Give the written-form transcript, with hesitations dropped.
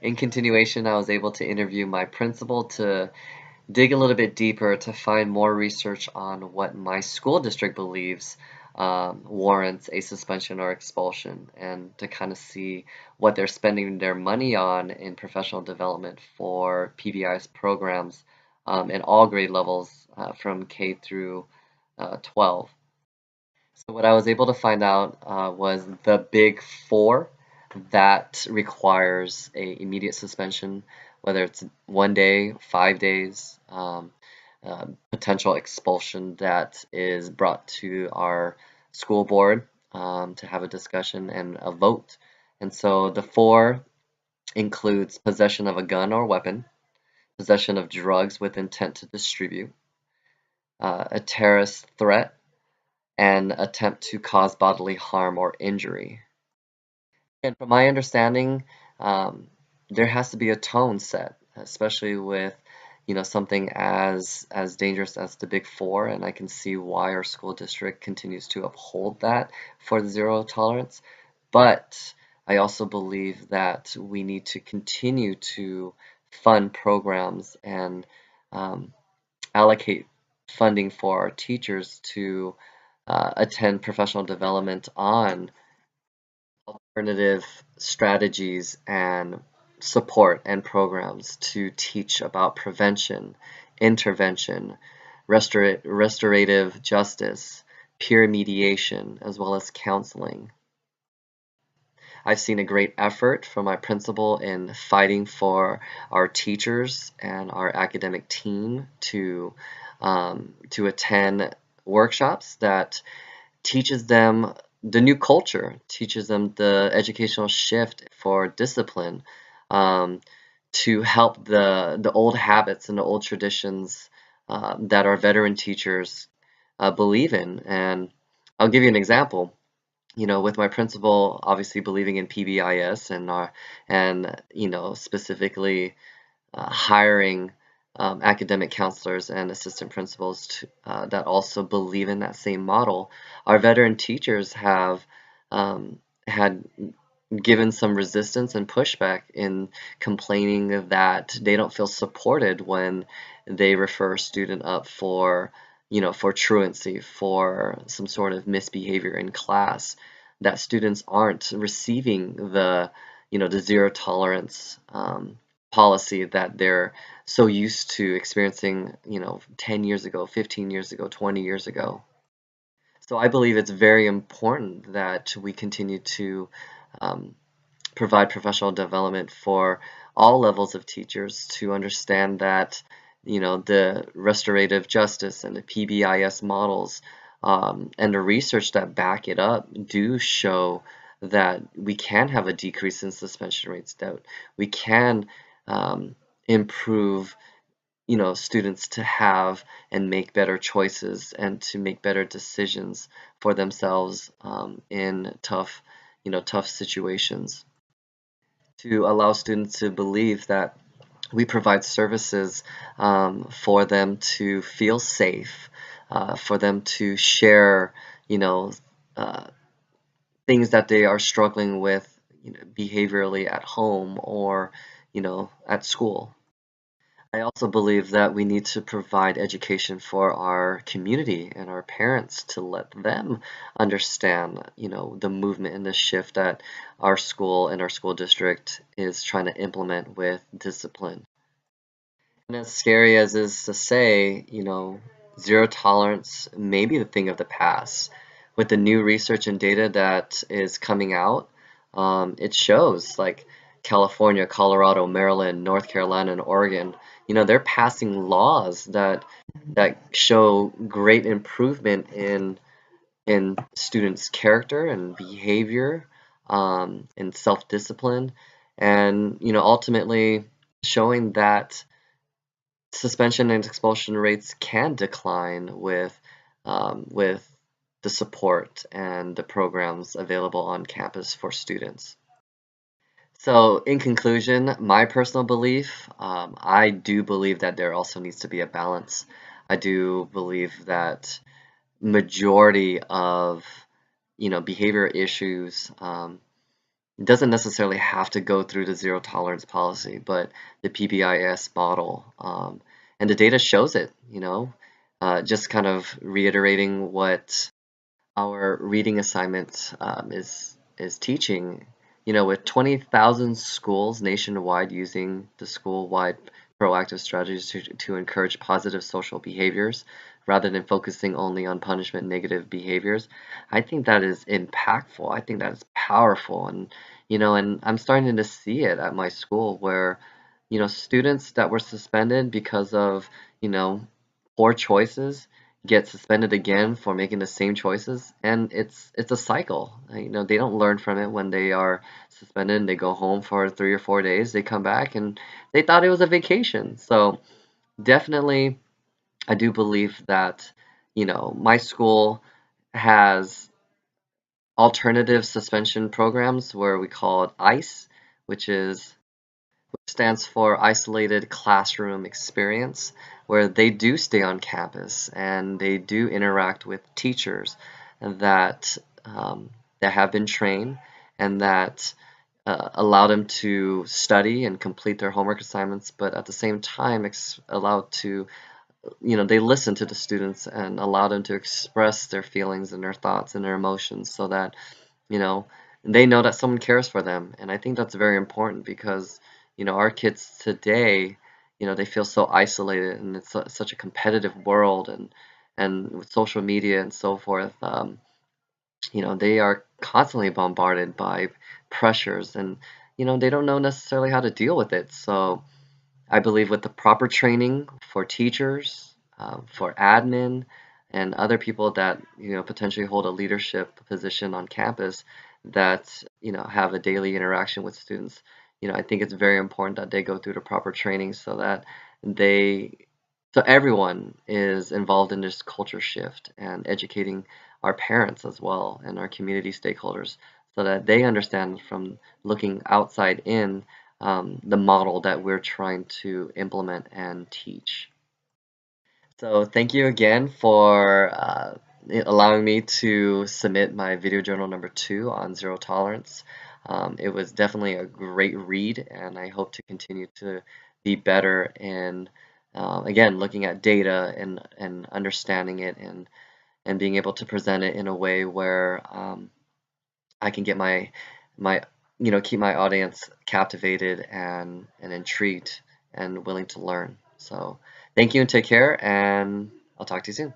In continuation, I was able to interview my principal to dig a little bit deeper to find more research on what my school district believes warrants a suspension or expulsion, and to kind of see what they're spending their money on in professional development for PBI's programs in all grade levels from K through 12. So what I was able to find out was the big four that requires a immediate suspension, whether it's 1 day, 5 days, potential expulsion that is brought to our school board to have a discussion and a vote. And so the four includes possession of a gun or weapon, possession of drugs with intent to distribute, a terrorist threat, and attempt to cause bodily harm or injury. And from my understanding, um, there has to be a tone set, especially with something as dangerous as the Big Four, and I can see why our school district continues to uphold that for the zero tolerance. But I also believe that we need to continue to fund programs and um, allocate funding for our teachers to attend professional development on alternative strategies and support and programs to teach about prevention, intervention, restorative justice, peer mediation, as well as counseling. I've seen a great effort from my principal in fighting for our teachers and our academic team to attend workshops that teaches them the new culture, teaches them the educational shift for discipline, to help the old habits and the old traditions that our veteran teachers believe in. And I'll give you an example. With my principal obviously believing in PBIS and specifically hiring academic counselors and assistant principals that also believe in that same model. Our veteran teachers have had given some resistance and pushback in complaining that they don't feel supported when they refer a student up for truancy, for some sort of misbehavior in class, that students aren't receiving the zero tolerance policy that they're so used to experiencing, 10 years ago, 15 years ago, 20 years ago. So I believe it's very important that we continue to um, provide professional development for all levels of teachers to understand that, the restorative justice and the PBIS models and the research that back it up do show that we can have a decrease in suspension rates, that we can um, improve students to have and make better choices and to make better decisions for themselves in tough situations. To allow students to believe that we provide services for them to feel safe, for them to share, you know, uh, things that they are struggling with, behaviorally at home or, at school. I also believe that we need to provide education for our community and our parents to let them understand, the movement and the shift that our school and our school district is trying to implement with discipline. And as scary as is to say, zero tolerance may be the thing of the past. With the new research and data that is coming out, it shows like California, Colorado, Maryland, North Carolina, and Oregon, they're passing laws that show great improvement in students' character and behavior, and self-discipline, and ultimately showing that suspension and expulsion rates can decline with the support and the programs available on campus for students. So, in conclusion, my personal belief, I do believe that there also needs to be a balance. I do believe that majority of behavior issues It doesn't necessarily have to go through the zero tolerance policy, but the PBIS model. And the data shows it, just kind of reiterating what our reading assignment is teaching. With 20,000 schools nationwide using the school-wide proactive strategies to encourage positive social behaviors rather than focusing only on punishment negative behaviors, I think that is impactful. I think that is powerful. And I'm starting to see it at my school where, students that were suspended because of, you know, poor choices get suspended again for making the same choices, and it's a cycle. They don't learn from it when they are suspended and they go home for 3 or 4 days. They come back and they thought it was a vacation. So definitely, I do believe that, my school has alternative suspension programs where we call it ICE, which stands for Isolated Classroom Experience, where they do stay on campus and they do interact with teachers that that have been trained and that allow them to study and complete their homework assignments, but at the same time allow to, they listen to the students and allow them to express their feelings and their thoughts and their emotions so that, you know, they know that someone cares for them. And I think that's very important because, our kids today, they feel so isolated and it's such a competitive world and with social media and so forth, they are constantly bombarded by pressures and, they don't know necessarily how to deal with it. So I believe with the proper training for teachers, for admin, and other people that potentially hold a leadership position on campus that have a daily interaction with students, I think it's very important that they go through the proper training so that they so everyone is involved in this culture shift and educating our parents as well and our community stakeholders so that they understand from looking outside in the model that we're trying to implement and teach. So thank you again for allowing me to submit my video journal number 2 on zero tolerance. It was definitely a great read, and I hope to continue to be better in, again, looking at data and understanding it and being able to present it in a way where I can get my keep my audience captivated and intrigued and willing to learn. So thank you and take care, and I'll talk to you soon.